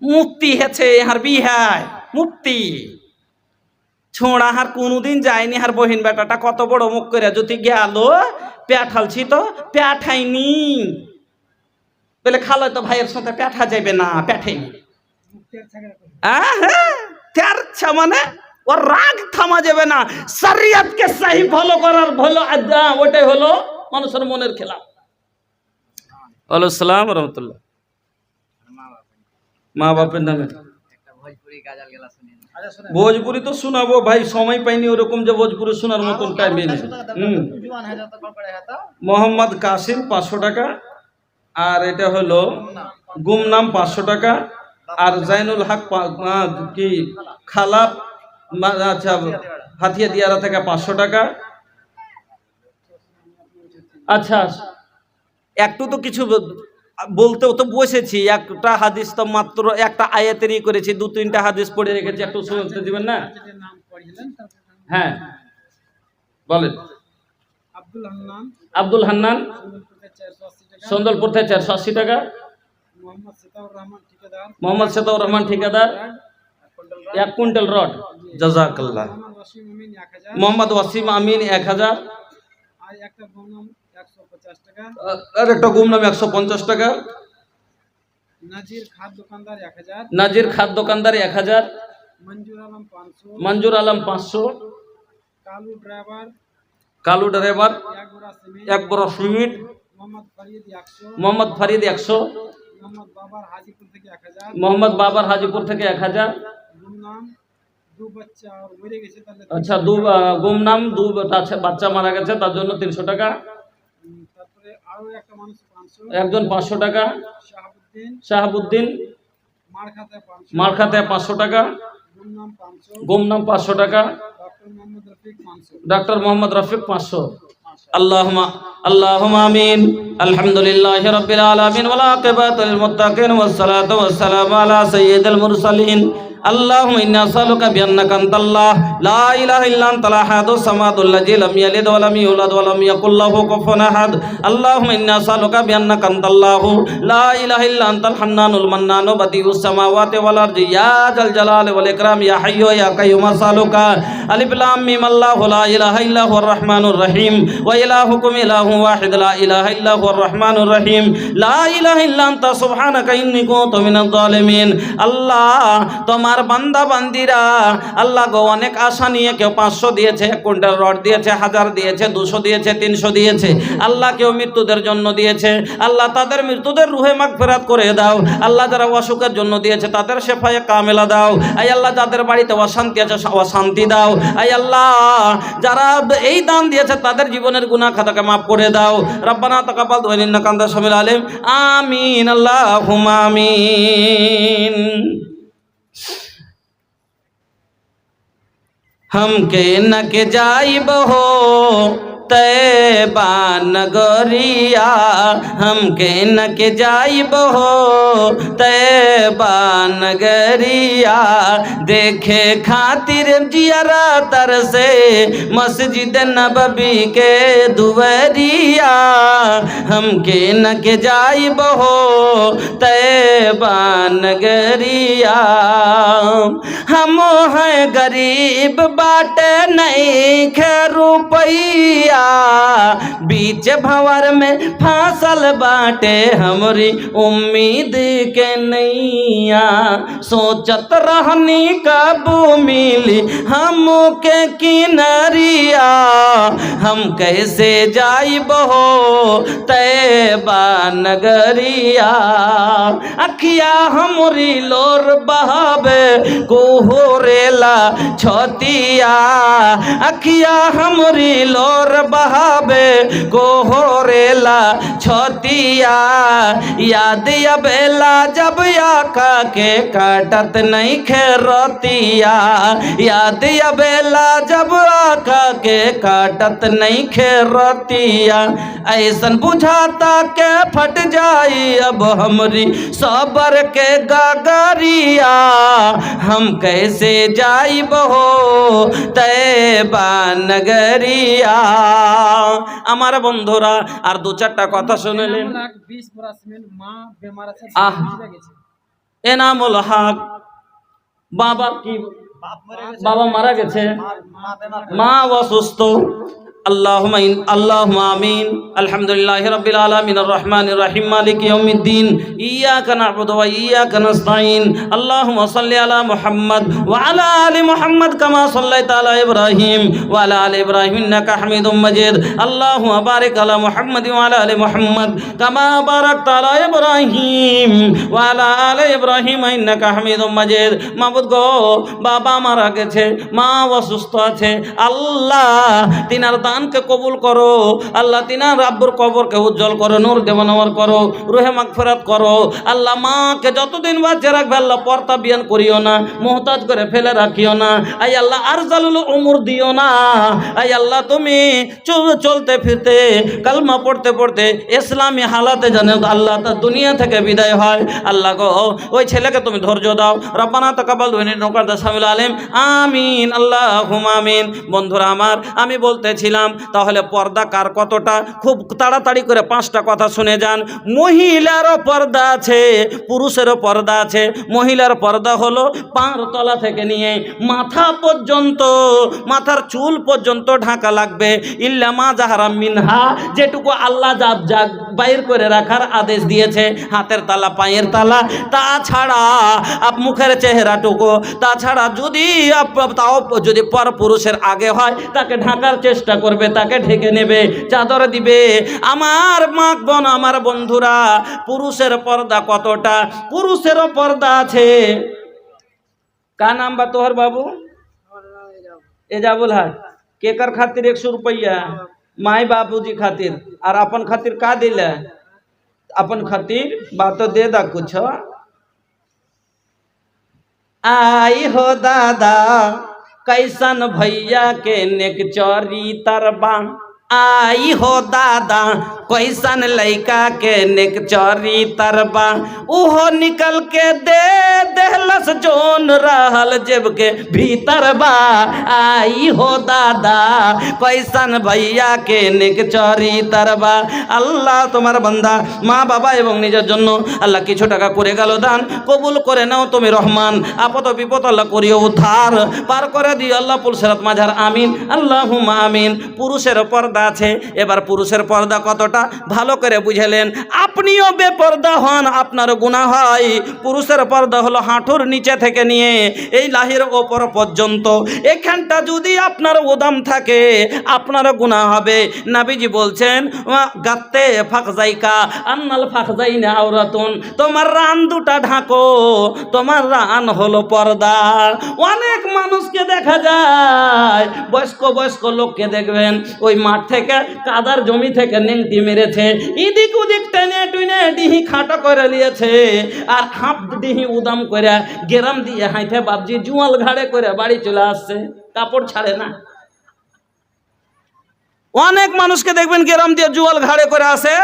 মুক্তি হেছে হার বিহায় মুক্তি ছোঁড়া হার কোনোদিন যায়নি হার বহিন বেটাটা কত বড় মুখ করে যদি গেল প্যাঠালছি তো প্যাঠাইনি বলে খালো তো ভাইয়ের সাথে প্যাঠা যাবে না প্যাঠাইনি মানে ওর রাগ থামা যাবে না শরিয়তকে সহি ফলো করার ভালো ওটাই হলো মানুষের মনের খেলা। ওয়ালাইকুম আসসালাম রহমতুল্লাহ। মা বাপের নামে ভোজপুরি তো শোনাবো ভাই, সময় পাইনি ওরকম যে ভোজপুরি শোনার মতন টাইম নেই। মোহাম্মদ কাসিম 500 টাকা, আর এটা হলো গুমনাম 500 টাকা, আর জাইনুল হক কি খালাপ আচ্ছা হাতিয়া দিয়ারা থেকে 500 টাকা। আচ্ছা একটু তো কিছু বলতেও তো বসেছি, একটা হাদিস তো মাত্র একটা আয়াতেরই করেছি, 2-3টা হাদিস পড়ে রেখেছি, একটু শুনতে দিবেন না? হ্যাঁ বলেন। আব্দুল হান্নান সন্দলপুর থেকে 480 টাকা। মোহাম্মদ সেতাউর রহমান ঠিকাদার 1 কুইন্টাল রড। জাযাকাল্লাহ। মোহাম্মদ ওয়াসিম আমিন 1000, আর একটা গুমনাম 150 টাকা। নাজির খাদ দোকানদার 1000, মঞ্জুর আলম 500, কালু ড্রাইভার 1 বড় সিমেন্ট, মোহাম্মদ ফরিদ 100, মোহাম্মদ বাবার হাজিপুর থেকে 1000। আচ্ছা গুমনাম 2 বাচ্চা মারা গেছে তার জন্য 300 টাকা। একজন 500 টাকা। শাহাবুদ্দিন মারখাতে 500 টাকা। গুমনাম 500 টাকা। ডক্টর মোহাম্মদ রফিক 500। আল্লাহুম্মা আমিন। আলহামদুলিল্লাহি রাব্বিল আলামিন ওয়াল আকিবাতুল মুত্তাকিন ওয়াস সালাতু ওয়াস সালামু আলা সাইয়্যিদিল মুরসালিন। اللهم إنا نسألك بأنك أنت الله لا إله إلا أنت الأحد الصمد الذي لم يلد ولم يولد ولم يكن له كفوا أحد. اللهم إنا نسألك بأنك أنت الله لا إله إلا أنت الحنان المنان بديع السماوات والأرض يا ذا الجلال والإكرام يا حي يا قيوم أسألك ألف لام ميم الله لا إله إلا هو الرحمن الرحيم وإلهكم إله واحد لا إله إلا هو الرحمن الرحيم لا إله إلا أنت سبحانك إني كنت من الظالمين. الله তোমার বান্দা বান্দিরা আল্লাহ গো অনেক আশা নিয়ে কেউ 500 দিয়েছে, 1 কুইন্টাল রড দিয়েছে, 1000 দিয়েছে, 200 দিয়েছে, 300 দিয়েছে। আল্লাহ কেউ মৃত্যুদের জন্য দিয়েছে, আল্লাহ তাদের মৃত্যুদের রুহে মাগফিরাত করে দাও। আল্লাহ যারা অসুখের জন্য দিয়েছে তাদের শেফায়ে কামেলা দাও। আয় আল্লাহ যাদের বাড়িতে অশান্তি আছে অশান্তি দাও। আয় আল্লাহ যারা এই দান দিয়েছে তাদের জীবনের গুনাহ খাতাকে মাফ করে দাও। রব্বানা তাকাব্বাল দুআ ইন্নাকা আনতাস সামিউল আলিম। আমিন আল্লাহুম্মা আমিন। हम के न के जाइब हो तैबा नगरिया, हम के न के जाइब हो तैबा नगरिया, देखे खातिर जियरा तरसे मस्जिद नबवी के दुवरिया, हम के न के जाइब हो तैबा नगरिया, हम हैं गरीब बाटे नहीं खे रुपैया, बीच भंवर में फांसल बाटे हमरी उम्मीद के नैया, सोचत रहनी कब मिली हमके किनरिया, हम कैसे जाइब हो तैबा नगरिया, अखिया हमरी लोर बहावे कोहरेला छतिया, अखिया हमरी लोर बहावे कोहरेला छतिया, याद अबेला जब आका के काटत नहीं खेरतिया, याद अबेला जब आका के काटत नहीं खेरतिया, ऐसन बुझाता के फट जाई अब हमरी सबर के गगरिया, हम कैसे जाइब हो तैबा नगरिया। আমার বন্ধুরা আর 2-4টা কথা শুনলেন। এনামুল হক। বাবা কি বাবা মারা গেছে, মা অসুস্থ। আল্লাহুম্মা আমিন। আলহামদুলিল্লাহি রাব্বিল আলামিন আর রহমানির রহিম মালিকি ইয়াউমিদ্দিন ইয়্যাকা না'বুদু ওয়া ইয়্যাকা নাস্তাঈন। আল্লাহুম্মা সাল্লি আলা মুহাম্মাদ ওয়া আলা আলি মুহাম্মাদ কামা সাল্লাইতা আলা ইব্রাহিম ওয়া আলা আলি ইব্রাহিম ইন্নাকা হামিদুম মাজিদ। আল্লাহুম্মা বারিক আলা মুহাম্মাদ ওয়া আলা আলি মুহাম্মাদ কামা বারাকতা আলা ইব্রাহিম ওয়া আলা আলি ইব্রাহিম ইন্নাকা হামিদুম মাজিদ। মাবুদ গো, বাবা মারা গেছে, মা অসুস্থ আছে, আল্লাহ তিনার দানকে কবুল করো। আল্লাহ তিনার আব্বুর কবরকে উজ্জ্বল করো, নূর দেওয়ানওয়ার করো, রুহে মাগফিরাত করো। আল্লাহ মাকে যতদিন বাঁচিয়ে রাখবে আল্লাহ পর্দা বিয়ান করিও না, মুহতাজ করে ফেলে রাখিও না। আই আল্লাহ আরজালুল উমর দিও না। আই আল্লাহ তুমি চলতে ফিরতে কালমা পড়তে পড়তে ইসলামী হালাতে জানে আল্লাহ তার দুনিয়া থেকে বিদায় হয়। আল্লাহ গো, ওই ছেলেকে তুমি ধৈর্য দাও। রব্বানা তাকাব্বাল নৌকার সামিল আলেম আমিন আল্লাহুম্মা আমিন। বন্ধুরা আমার, আমি বলতেছিলাম তাহলে পর্দা কার কতটা, খুব তাড়াতাড়ি করে 5টা কথা শুনে যান। মহিলারও পর্দা আছে, পুরুষেরও পর্দা আছে। মহিলার পর্দা হলো পাঁর তলা থেকে নিয়ে মাথা পর্যন্ত, মাথার চুল পর্যন্ত ঢাকা লাগবে। ইল্লা মা জাহারা মিনহা, যেটুকু আল্লাহ জাগ বাইর করে রাখার আদেশ দিয়েছে, হাতের তালা, পায়ের তালা, তাছাড়া মুখের চেহারাটুকু। তাছাড়া যদি পর পুরুষের আগে হয় তাকে ঢাকার চেষ্টা করবে, তাকে ঢেকে নেবে, চাদর দিবে। আমার মা বোন, আমার বন্ধুরা, পুরুষের পর্দা কতটা? পুরুষেরও পর্দা আছে। का नाम बा तोहर बाबू? एजाबुल है। केकर खातिर 100 रुपया? माई बाबूजी खातिर। और अपन खातिर का दिले? अपन खातिर बात दे दा कुछ। आई हो दादा कैसन भैया के नेक चोरी तरबा। आई हो दादा कैसन लइका के नेक चोरी तरबा। उहो निकल के दे देहलस जोन रहल जेब के भीतर बा। आई हो दादा कैसन भैया के नेक चोरी तरबा। আল্লাহ তোমার বান্দা মা বাবা এবং নিজের জন্য আল্লাহ কিছু টাকা করে গেল দান, কবুল করে নাও তুমি রহমান। আপদ বিপদ আল্লাহ করিও উদ্ধার, পার করে দিও আল্লাহ পুলসিরাত মাঝার আমিন আল্লাহুম্মা আমিন। পুরুষের পর্দা আছে। এবার পুরুষের পর্দা কতটা ভালো করে বুঝালেন। আপনিও বেপর্দা হন, আপনার গুনাহ হয়। পুরুষের পর্দা হলো হাঁটুর নিচে থেকে নিয়ে এই লাহির ওপর পর্যন্ত। এখানটা যদি আপনার উদাম থাকে আপনার গুনাহ হবে। নবীজি বলছেন গাত্তে ফাকজাইকা আন্নাল ফাকজাইনা আওরাতুন, তোমার রান দুটা ঢাকো, তোমার রান হলো পর্দা। অনেক মানুষকে দেখা যায়, বয়স্ক লোককে দেখবেন ওই মাঠ থেকে কাদার জমি থেকে নেংটি মেরেছে, এদিক ওদিক টেনে টুনে ডিহি খাটো করে নিয়েছে, আর হাফ ডিহি উদাম করে গেরাম দিয়ে হাইতে বাবজি জুয়াল ঘাড়ে করে বাড়ি চলে আসছে, কাপড় ছাড়ে না। অনেক মানুষকে দেখবেন গেরাম দিয়ে জুয়াল ঘাড়ে করে আসে,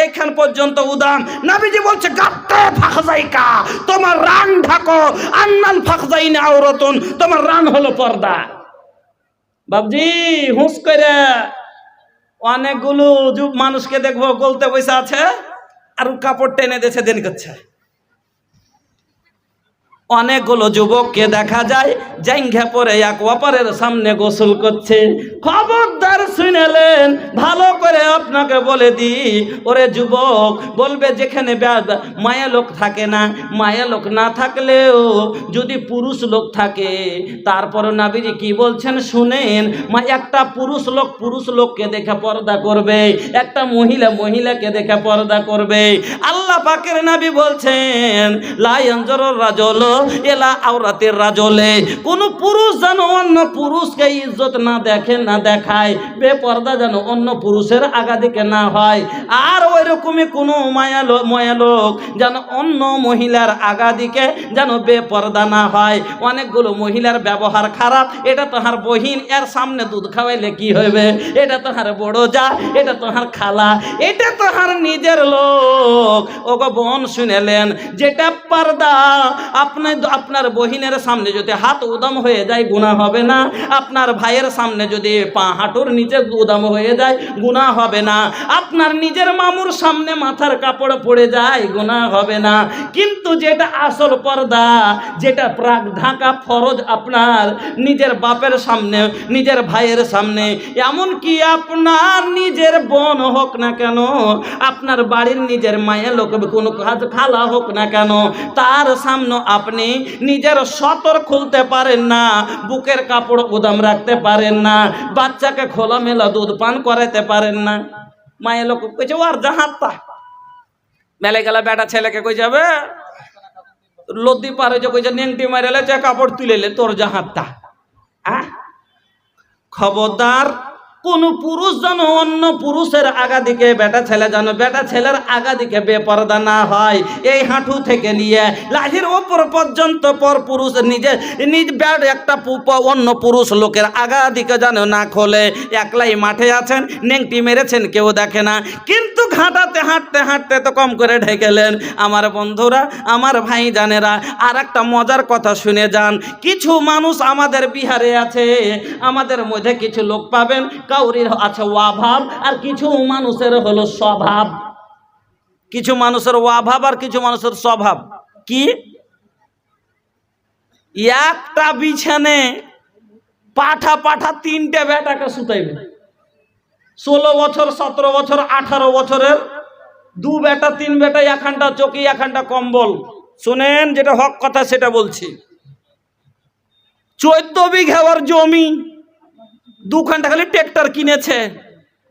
এখান পর্যন্ত উদাম। নবীজি বলছে গাত্তে ফাকজাইকা, তোমার রান ঢাকো, আন্নাল ফাকজাইনা আওরাতুন, তোমার রান হলো পর্দা। বাবজি হুঁশ করে অনেকগুলো মানুষকে দেখবো গলতে বসে আছে আর কাপড় টেনে দেশে দেন করছে। অনেকগুলো যুবককে দেখা যায় জাঙ্ঘা পরে এক অপরের সামনে গোসল করছে। খবরদার শুনেলেন, ভালো করে আপনাকে বলে দি, ওরে যুবক, বলবে যেখানে মায়া লোক থাকে না, মায়া লোক না থাকলেও যদি পুরুষ লোক থাকে, তারপরে নবীজি কি বলছেন শুনেন। একটা পুরুষ লোককে দেখে পর্দা করবে, একটা মহিলাকে দেখে পর্দা করবে। আল্লাহ পাকের নবী বলছেন লা ইয়ানজুরুর রাজুলু এলা আওরাতের রাজলে, কোন পুরুষ যেন অন্য পুরুষকে ইজ্জত না দেখে, না দেখায়, বেপর্দা যেন অন্য পুরুষের আগাদিকে না হয়। আর ওই রকমই কোনো মায়া লোক যেন অন্য মহিলার আগাদিকে যেন বেপর্দা না হয়। অনেকগুলো মহিলার ব্যবহার খারাপ, এটা তোহার বহিন, এর সামনে দুধ খাওয়াইলে কি হইবে, এটা তোহার বড় যা, এটা তোহার খালা, এটা তোহার নিজের লোক। ওগো বোন শুনেলেন, যেটা পর্দা আপনার বহিনের সামনে যদি হাত উদম হয়ে যায় গুনাহ হবে না, আপনার ভাইয়ের সামনে যদি পা হাঁটুর নিচে গুদাম হয়ে যায়, গুনাহ হবে না। আপনার নিজের মামুর সামনে মাথার কাপড় পড়ে যায়, গুনাহ হবে না। কিন্তু যেটা আসল পর্দা, যেটা প্রাক ঢাকা ফরজ, আপনার নিজের বাপের সামনে, নিজের ভাইয়ের সামনে, এমনকি আপনার নিজের বোন হোক না কেন, আপনার বাড়ির নিজের মায়ের লোক কোনো কাজ খালা হোক না কেন, তার সামনে আপনি নিজের সতর খুলতে পারেন না, বুকের কাপড় গুদাম রাখতে পারেন না, বাচ্চাকে খোলামেলা দুধ পান করাতে পারেন না। মায়ের লোক কইছে ওর জাহাত্তা মেলে গেলা বেটা ছেলেকে কই যাবে লদ্দি পারে যে কইছে নেংটি মারেলে যে কাপড় তুলেলে তোর জাহাত্তা। খবরদার কোন পুরুষ যেন অন্য পুরুষের আগা দিকে, বেটা ছেলে যেন বেটা ছেলের আগা দিকে বেপরদা না হয়। এই হাঁটু থেকে নিয়ে লাঠির ওপর পর্যন্ত পর পুরুষ নিজ ব্যাট একটা অন্য পুরুষ লোকের আগা দিকে যেন না খোলে। একলাই মাঠে আছেন, নেংটি মেরেছেন, কেউ দেখে না, কিন্তু ঘাটাতে হাঁটতে হাঁটতে তো কম করে ঢেকেলেন। আমার বন্ধুরা, আমার ভাই জানেরা, আর একটা মজার কথা শুনে যান। কিছু মানুষ আমাদের বিহারে আছে, আমাদের মধ্যে কিছু লোক পাবেন কাউরির আছে অভাব, আর কিছু মানুষের হলো স্বভাব। কিছু মানুষের অভাব আর কিছু মানুষের স্বভাব কি? একটা বিছানে পাঠা পাঠা তিনটে বেটাকে শুতাইবে। 16 বছর, 17 বছর, 18 বছরের দু বেটা, তিন বেটা, একখানটা চকি, একখানটা কম্বল। শুনেন, যেটা হক কথা সেটা বলছি। 14 বিঘার জমি, 2 ঘন্টা খালি ট্রেক্টর কিনেছে।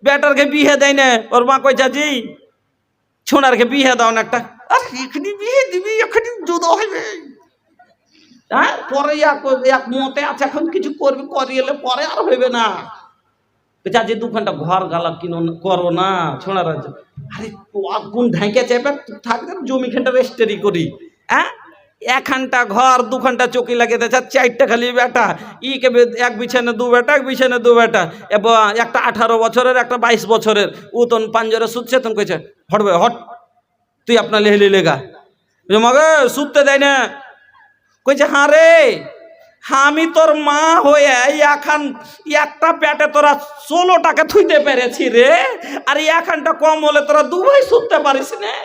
বেটারকে বিয়ে দেয় না, ওর মা কইছে জি ছোনারকে বিয়ে দাও না একটা। এখানে বিয়ে দিবি, এখানে জুদো হইবে, হ্যাঁ পরে এক মতে আছে, এখন কিছু করবি, করিয়েলে পরে আর হইবে না। চাচি 2 ঘন্টা ঘর গালা কিনো করো না ছোনার। আরে কোন ঢাকে চেপে থাকবে, জমি খানটা রেস্টারি করি। হ্যাঁ, 1 ঘন্টা ঘর, 2 ঘন্টা চকি লাগিয়ে 4টা খালি বেটা, ইকে এক বিছানে 2 বেটা, এক বিছানে 2 বেটা, এবং একটা 18 বছরের, একটা 22 বছরের। উতন পাঞ্জরে শুচ্ছে, তখন কইছে হটবে হট, তুই আপনার লেহলি লেগা মাগে শুতে দেয় না। কইছে হ্যাঁ রে, আমি তোর মা হয়ে এখন একটা পেটে তোরা 16টাকে থুইতে পেরেছি রে, আর এখানটা কম হলে তোরা 2 ভাই শুতে পারিস না।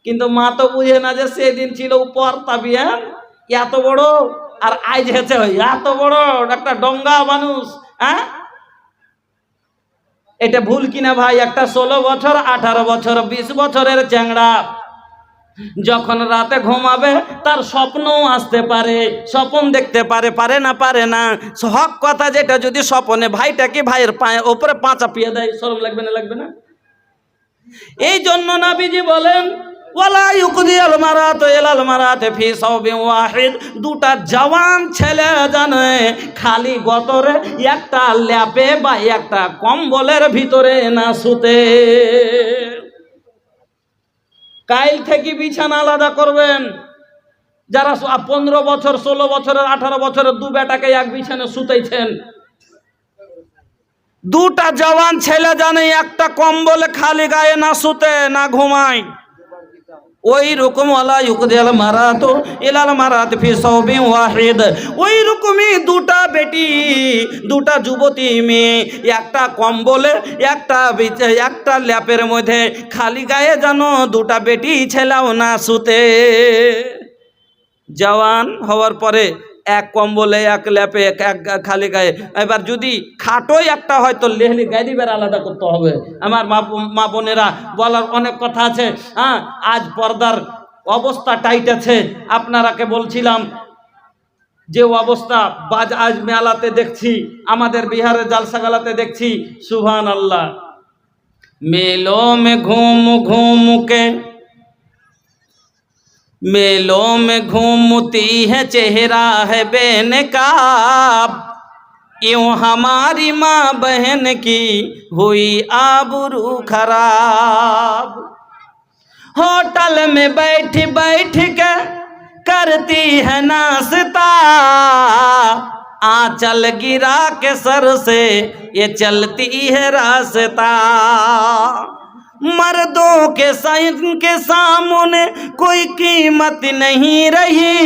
কিন্তু মা তো বুঝে না যে সেদিন ছিল উপর তাবিয়ান এত বড়, আর আজ হেছে এত বড় একটা ডঙ্গা মানুষ। হ্যাঁ, এটা ভুল কিনা ভাই? একটা 16 বছর, 18 বছর, 20 বছরের চ্যাংড়া যখন রাতে ঘুমাবে, তার স্বপ্ন আসতে পারে, স্বপ্ন দেখতে পারে, পারে না? পারে না। হক কথা যেটা, যদি স্বপ্নে ভাইটাকে ভাইয়ের পায়ের ওপরে পা চাপিয়ে দেয়, শরম লাগবে না? লাগবে না? এই জন্য নবীজি বলেন ওয়ালা ইউকদিয়াল মারাতু ইলাল মারাতি ফি সাওবিন ওয়াহিদ, 2টা জওয়ান ছেলে জানে খালি গতরে একটা ল্যাপে বা একটা কম্বলের ভিতরে না শুতে। কাইল থেকে বিছানা আলাদা করবেন। যারা 15 বছর, 16 বছরের, 18 বছরের 2 বেটাকে এক বিছানে শুতেছেন, 2টা জওয়ান ছেলে জানে একটা কম্বলে খালি গায়ে না শুতে, না ঘুমায়। ওই রকম ওয়ালা ইউকদিয়াল মারাতু ইলাল মারাতি ফি সাওবিন ওয়াহিদ, ওই রকমই 2টা বেটি, 2টা যুবতী মেয়ে একটা কম্বলে, একটা ল্যাপের মধ্যে খালি গায়ে জানো 2টা বেটি ছেলেও না শুতে। জওয়ান হওয়ার পরে এক কম্বলে, এক ল্যাপে, এক খালি গায়ে। এবার যদি খাটোই একটা হয় তো লেহলি গায়ে দিবার আলাদা করতে হবে। আমার মা বোনেরা, বলার অনেক কথা আছে। হ্যাঁ, আজ পর্দার অবস্থা টাইট আছে। আপনারাকে বলছিলাম যে অবস্থা আজ মেলাতে দেখছি, আমাদের বিহারের জালসাগালাতে দেখছি, সুবহানাল্লাহ। মেলো মে ঘুম ঘুম কে, मेलों में घूमती है चेहरा है बेनकाब, यूं हमारी माँ बहन की हुई आबरू खराब। होटल में बैठ बैठ के करती है नाश्ता, आंचल गिरा के सर से ये चलती है रास्ता। मर्दों के सामने कोई कीमत नहीं रही,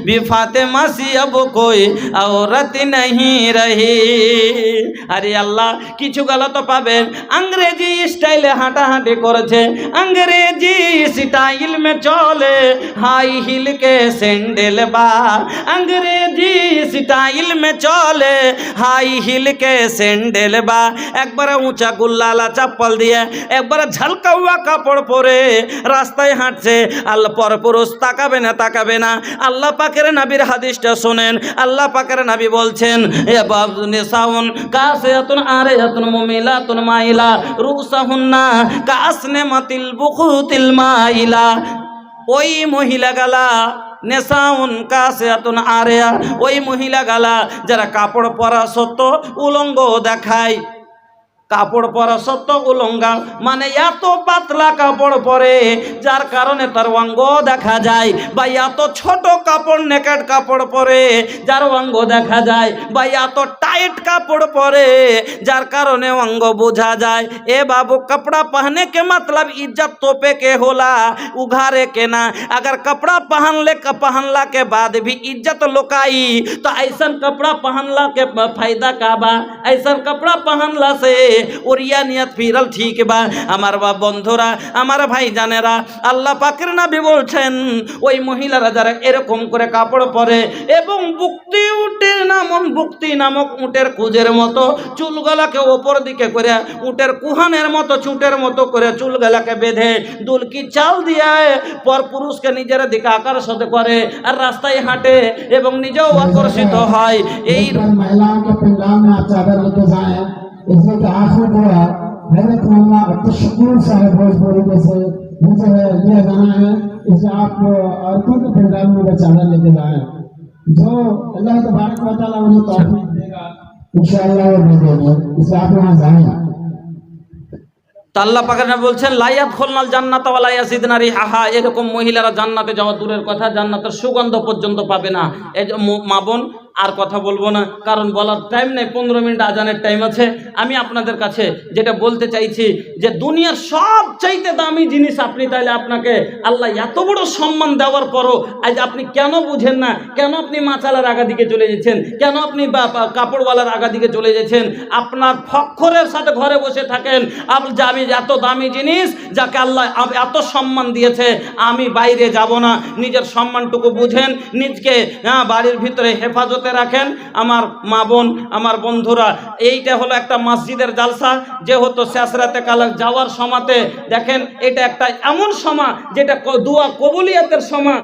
भी फातिमा सी अब कोई औरत नहीं रही। अरे अल्लाह কিছু গলত পাবেন, अंग्रेजी স্টাইলে হাঁটাহাঁটি করেছে, अंग्रेजी स्टाइल में चले हाई हिल के सैंडल बा, अंग्रेजी स्टाइल में चले हाई हिल के सैंडल बा। একবারে উঁচা গুল্লালা চপ্পল দিয়ে একবারে ঝলকাওয়া কাপড় পরে রাস্তায় হাঁটছে। আল্লাহ পরপুরুষ তাকাবে না। আল্লাহ পাকের নবীর হাদিসটা শুনেন। আল্লাহ পাকের নবী বলছেন, এ বাব নিসাউন কাসিয়াতুন আরিয়াতুন মুমিলাতুন মাইলা রুসাহুন্না কাসনে মাতিল বুকুতিল মাইলা। ওই মহিলা গালা নেশাউন কাসিয়াতুন আরিয়া, ওই মহিলা গালা যারা কাপড় পরা সত্ত্বেও উলঙ্গ দেখায়। কাপড় পরা সত্ত্বেও উলঙ্গা মানে এত পাতলা কাপড় পরে যার কারণে তার অঙ্গ দেখা যায়, বা এত ছোট কাপড় নেকেট কাপড় পরে যার অঙ্গ দেখা যায়, বা এত टाइट कापड़ परे जार कारणे अंग बुझा जाए। ए बाबू कपड़ा पहने के मतलब इज्जत तोपे के होला, उघारे के ना। अगर कपड़ा पहनला के बाद भी इज्जत लोकाई तो ऐसा कपड़ा पहनला के फायदा का बा? ऐसा कपड़ा पहनला से ओरिया नियत फिरल ठीक बा? আমার বা বন্ধুরা, আমার ভাই জানেরা, আল্লাহ পাকের নবী বলছেন ওই মহিলারা যারা এরকম করে কাপড় পরে এবং বুকতি নামক উটের কুজের মতো চুলগুলাকে ওপর দিকে করে উটের কুহানের মতো চুটের মতো করে চুলগুলাকে বেঁধে দুলকি চাল দিয়ে পর পুরুষকে নিজের দিকে আকর্ষিত করে আর রাস্তায় হাঁটে এবং নিজেও আকর্ষিত হয়। এই महिलाओं के पंजाब में आप चादर लेके जाए, इसलिए कि आखिर को हजरत मोहम्मद अब्दुल साहब भोजपुरी जैसे नीचे है लिया जाना है, इसलिए आप औरतों के पंजाब में चादर लेके जाए। जो अल्लाह तबारक व तआला उन्हें तौफीक देगा इंशाअल्लाह वो भी देंगे, इसलिए आप वहाँ जाएं। আল্লাহ পাক বলছেন লায়াত খুলনাল জান্নাত ওয়ালা ইয়াসিদনা রিহাহা, এরকম মহিলারা জান্নাতে যাওয়া দূরের কথা জান্নাতের সুগন্ধ পর্যন্ত পাবে না। এই মা বোন আর কথা বলবো না, কারণ বলার টাইম নেই, 15 মিনিট আজানের টাইম আছে। আমি আপনাদের কাছে যেটা বলতে চাইছি যে দুনিয়ার সবচাইতে দামি জিনিস আপনি, তাইলে আপনাকে আল্লাহ এত বড় সম্মান দেওয়ার পরও আজ আপনি কেন বুঝেন না? কেন আপনি মাছালার আগা দিকে চলে যাচ্ছেন? কেন আপনি কাপড়ওয়ালার আগা দিকে চলে যাচ্ছেন? আপনার ফখরের সাথে ঘরে বসে থাকেন যে আমি এত দামি জিনিস যাকে আল্লাহ এত সম্মান দিয়েছে আমি বাইরে যাব না। নিজের সম্মানটুকু বুঝেন, নিজকে বাড়ির ভিতরে হেফাজত রাখেন। আমার মা বোন, আমার বন্ধুরা, এইটা হলো একটা মসজিদের জালসা, যেহেতু শেষ রাতে কালে যাওয়ার সময়তে দেখেন এটা একটা এমন সময় যেটা দোয়া কবুলিয়াতের সময়।